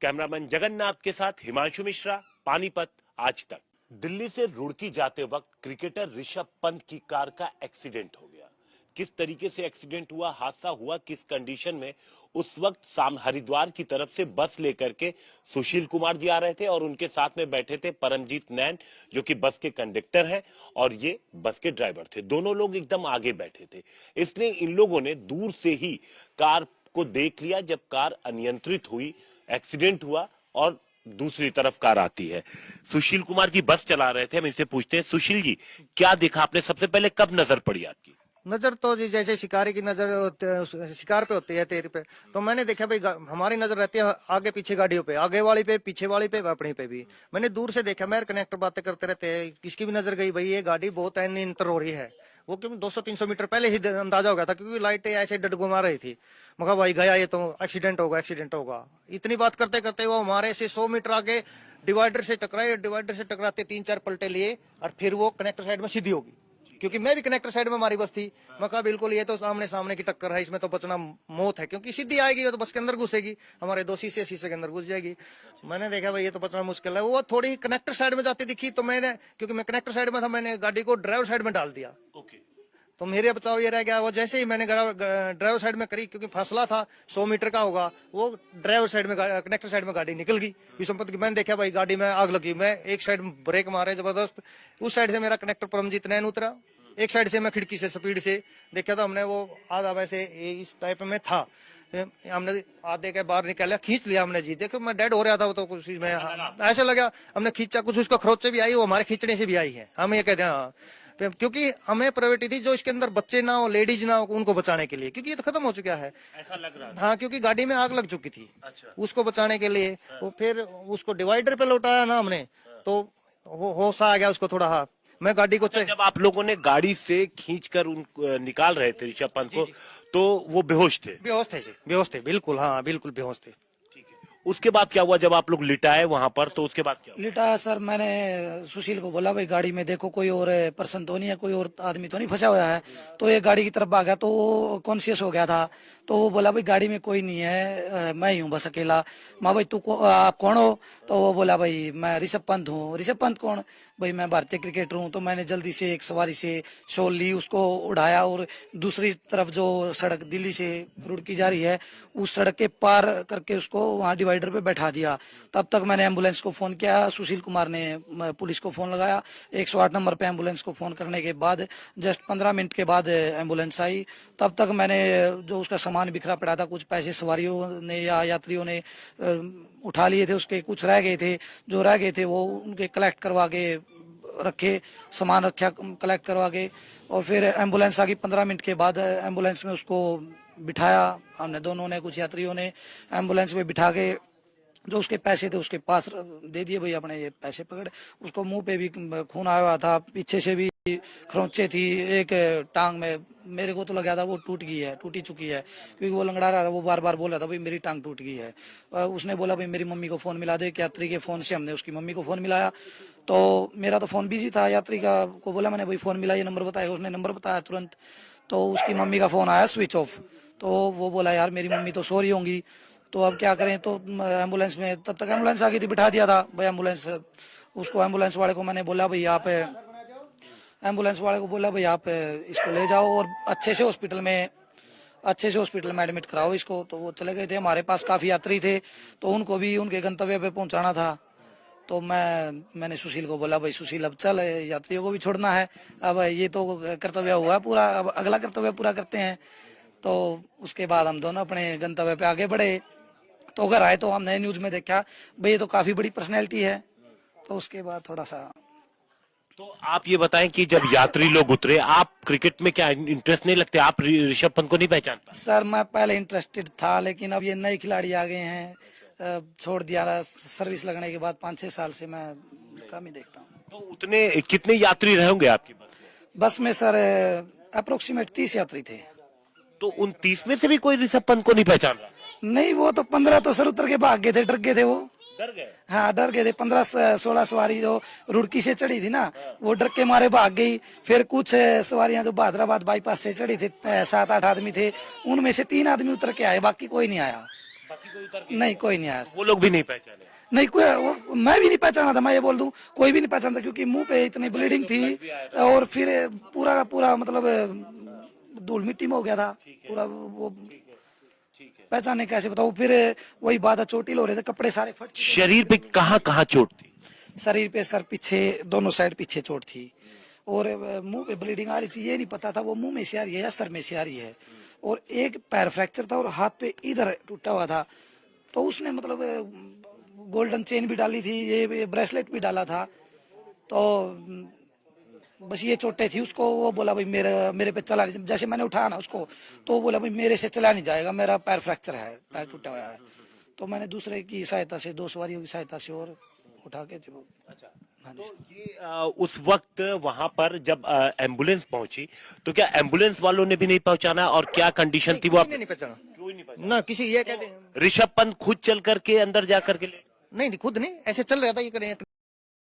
Cameraman Jagannath के साथ हिमांशु मिश्रा, पानीपत आज तक। दिल्ली से रुड़की जाते वक्त क्रिकेटर ऋषभ पंत की कार का एक्सीडेंट हो गया। किस तरीके से एक्सीडेंट हुआ, हादसा हुआ किस कंडीशन में, उस वक्त हरिद्वार की तरफ से बस लेकर के सुशील कुमार जी आ रहे थे और उनके साथ में बैठे थे परमजीत नैन, जो कि बस के कंडक्टर हैं और ये बस के ड्राइवर थे। दोनों लोग एकदम आगे बैठे थे, इसलिए इन लोगों ने दूर से ही कार को देख लिया। जब कार अनियंत्रित हुई, एक्सीडेंट हुआ और दूसरी तरफ कार आती है। सुशील कुमार जी बस चला रहे थे, हम इनसे पूछते हैं, सुशील जी क्या देखा आपने, सबसे पहले कब नजर पड़ी आपकी? नजर तो जी जैसे शिकारी की नजर शिकार पे होती है, तीर पे, तो मैंने देखा भाई हमारी नजर रहती है आगे पीछे गाड़ियों पे, आगे वाली पे, पीछे वाली पे, अपनी पे भी। मैंने दूर से देखा, मैं कनेक्टर बातें करते रहते हैं, किसकी भी नजर गई भाई ये गाड़ी बहुत अनियंत्रित हो रही है। वो क्योंकि 200-300 मीटर पहले ही अंदाजा हो गया था, क्योंकि लाइटें ऐसे डडगुमा रही थी। मगर भाई गया ये तो एक्सीडेंट होगा, एक्सीडेंट होगा। इतनी बात करते करते वो हमारे से 100 मीटर आगे डिवाइडर से टकराए, डिवाइडर से टकराते 3-4 पलटे लिए और फिर वो कनेक्टर साइड में सीधी होगी, क्योंकि मैं भी कनेक्टर साइड में हमारी बस थी। मैं कहा बिल्कुल ये तो सामने सामने की टक्कर है, इसमें तो बचना मौत है, क्योंकि सीधी आएगी तो बस के अंदर घुसेगी, हमारे 2 शीशे के अंदर घुस जाएगी। मैंने देखा भाई ये तो बचना मुश्किल है। वो थोड़ी कनेक्टर साइड में जाती दिखी तो मैंने, क्योंकि मैं कनेक्टर साइड में था, मैंने गाड़ी को ड्राइवर साइड में डाल दिया। तो मेरे बचाव ये रह गया। वो जैसे ही मैंने ड्राइवर साइड में करी, क्योंकि फासला था 100 मीटर का होगा, वो ड्राइवर साइड में कनेक्टर साइड में गाड़ी निकल गई विषमपत की। मैंने देखा भाई गाड़ी में आग लगी। मैं एक साइड ब्रेक मारे जबरदस्त, उस साइड से मेरा कनेक्टर परमजीत नैन उतरा, एक साइड से मैं खिड़की से स्पीड से देखा, तो हमने वो आधा वैसे इस टाइप में था, हमने आधे के बाहर निकाला, खींच लिया हमने जी। देखो मैं डेड हो रहा था, वो तो कुछ में ऐसा लगा, हमने खींचा, कुछ उसको खरोच से भी आई, वो हमारे खींचने से भी आई है, हम ये कहते हैं। क्योंकि हमें प्रायोरिटी थी जो इसके अंदर बच्चे ना हो, लेडीज ना हो, उनको बचाने के लिए, क्योंकि ये तो खत्म हो चुका है, ऐसा लग रहा था। हाँ, क्योंकि गाड़ी में आग लग चुकी थी। अच्छा। उसको बचाने के लिए वो फिर उसको डिवाइडर पे लौटाया ना हमने, तो होश आ गया उसको थोड़ा। हाँ, मैं गाड़ी को जब आप लोगों ने गाड़ी से खींचकर उन निकाल रहे थे ऋषभ पंत को, तो वो बेहोश थे? बेहोश थे जी, बेहोश थे, बिल्कुल, हाँ बिल्कुल बेहोश थे। ठीक है, उसके बाद क्या हुआ जब आप लोग लिटाए वहां पर, तो उसके बाद क्या हुआ? लिटा सर, मैंने सुशील को बोला भाई गाड़ी में देखो कोई और पर्सन तो नहीं है, कोई और आदमी तो नहीं फंसा हुआ है। तो ये गाड़ी की तरफ भागा, तो वो कॉन्शियस हो गया था। तो वो बोला भाई गाड़ी में कोई नहीं है, मैं ही हूँ बस अकेला। माँ भाई आप कौन हो? तो वो बोला भाई मैं ऋषभ पंत हूँ। ऋषभ पंत कौन? भाई मैं भारतीय क्रिकेटर हूँ। तो मैंने जल्दी से एक सवारी से शॉल ली, उसको उड़ाया और दूसरी तरफ जो सड़क दिल्ली से रुड़की जा रही है, उस सड़क के पार करके उसको वहाँ डिवाइडर पे बैठा दिया। तब तक मैंने एम्बुलेंस को फोन किया, सुशील कुमार ने पुलिस को फोन लगाया। 108 नंबर पे एम्बुलेंस को फोन करने के बाद जस्ट 15 मिनट के बाद एम्बुलेंस आई। तब तक मैंने जो उसका सामान बिखरा पड़ा था, कुछ पैसे सवारियों ने या यात्रियों ने उठा लिए थे, उसके कुछ रह गए थे, जो रह गए थे वो उनके कलेक्ट करवा के रखे, सामान रखा कलेक्ट करवा के। और फिर एम्बुलेंस आ गई 15 मिनट के बाद। एम्बुलेंस में उसको बिठाया हमने, दोनों ने, कुछ यात्रियों ने एम्बुलेंस में बिठा के जो उसके पैसे थे उसके पास दे दिए, भाई अपने ये पैसे पकड़। उसको मुंह पे भी खून आया हुआ था, पीछे से भी खरोंचे थी, एक टांग में मेरे को तो लगा था वो टूटी चुकी है, क्योंकि वो लंगड़ा रहा था, वो बार बार बोल रहा था भाई मेरी टांग टूट गई है। उसने बोला भाई मेरी मम्मी को फोन मिला दे। यात्री के फोन से हमने उसकी मम्मी को फोन मिलाया, तो मेरा तो फोन बिजी था। यात्री का को बोला मैंने भाई फोन मिला, ये नंबर बताएगा। उसने नंबर बताया तुरंत, तो उसकी मम्मी का फोन आया स्विच ऑफ। तो वो बोला यार मेरी मम्मी तो सो रही होंगी, तो अब क्या करें। तो एम्बुलेंस में, तब तक एम्बुलेंस आ गई थी, बिठा दिया था भाई एम्बुलेंस। एम्बुलेंस वाले को मैंने बोला भाई आप, एम्बुलेंस वाले को बोला भाई आप इसको ले जाओ और अच्छे से हॉस्पिटल में एडमिट कराओ इसको। तो वो चले गए थे। हमारे पास काफी यात्री थे, तो उनको भी उनके गंतव्य पे पहुंचाना था। तो मैंने सुशील को बोला भाई सुशील अब चल, यात्रियों को भी छोड़ना है, अब ये तो कर्तव्य हुआ पूरा, अब अगला कर्तव्य पूरा करते हैं। तो उसके बाद हम दोनों अपने गंतव्य पे आगे बढ़े। तो अगर आए तो हमने न्यूज में देखा भाई ये तो काफी बड़ी पर्सनैलिटी है। तो उसके बाद थोड़ा सा। तो आप ये बताएं कि जब यात्री लोग उतरे, आप क्रिकेट में क्या इंटरेस्ट नहीं लगते, आप ऋषभ पंत को नहीं पहचान पाए? सर मैं पहले इंटरेस्टेड था, लेकिन अब ये नए खिलाड़ी आ गए हैं, छोड़ दिया। सर्विस लगने के बाद 5-6 साल से मैं कम ही देखता हूँ। तो उतने कितने यात्री रहे होंगे आपकी बस में सर अप्रोक्सीमेट 30 यात्री थे। तो उन 30 में से भी कोई ऋषभ पंत को नहीं पहचान रहा? नहीं, वो तो 15 तो सर उतर के भाग गए थे, डर गए थे वो। डर गए? हाँ डर गए थे। 15-16 सवारी जो रुड़की से चढ़ी थी ना, वो डर के मारे भाग गई। फिर कुछ सवारियां जो बहादुराबाद बाईपास से चढ़ी थी, 7-8 आदमी थे, उनमें से 3 आदमी उतर के आए, बाकी कोई नहीं आया। किसी को उतर के? नहीं कोई नहीं आया। वो लोग भी नहीं पहचाने? नहीं कोई मैं भी नहीं पहचाना था, मैं ये बोल दूं कोई भी नहीं पहचाना था, क्योंकि मुंह पे इतनी ब्लीडिंग थी और फिर पूरा का पूरा मतलब धूल मिट्टी में हो गया था पूरा। वो पहचाने कैसे बताओ? फिर वही बात है, चोटिल हो रहे थे, कपड़े सारे फट चुके थे। शरीर पे कहाँ कहाँ चोट थी? शरीर पे, सर पीछे, दोनों साइड पीछे चोट थी और मुंह पे ब्लीडिंग आ रही थी। ये नहीं पता था वो मुंह में से आ रही है या सर में से आ रही है। और एक पैर फ्रैक्चर था और हाथ पे इधर टूटा हुआ था। तो उसने मतलब गोल्डन चेन भी डाली थी, ये ब्रेसलेट भी डाला था। तो बस ये चोटें थी उसको। वो बोला भाई मेरे पे चला नहीं, जैसे मैंने उठाया ना उसको तो वो बोला भाई मेरे से चला नहीं जाएगा, मेरा पैर फ्रैक्चर है, पैर टूटा हुआ है। तो मैंने दूसरे की सहायता से, 2 सवारियों की सहायता से और उठा के अच्छा, हाँ तो जी। ये उस वक्त वहां पर जब एम्बुलेंस पहुंची तो क्या एम्बुलेंस वालों ने भी नहीं पहुंचाना, और क्या कंडीशन थी वो आप? किसी ने नहीं पहचाना क्यों नहीं पहुंचा? ना, किसी ये कहते ऋषभ पंत खुद चल करके अंदर जा करके ले? नहीं, खुद नहीं, ऐसे चल रहा था ये करें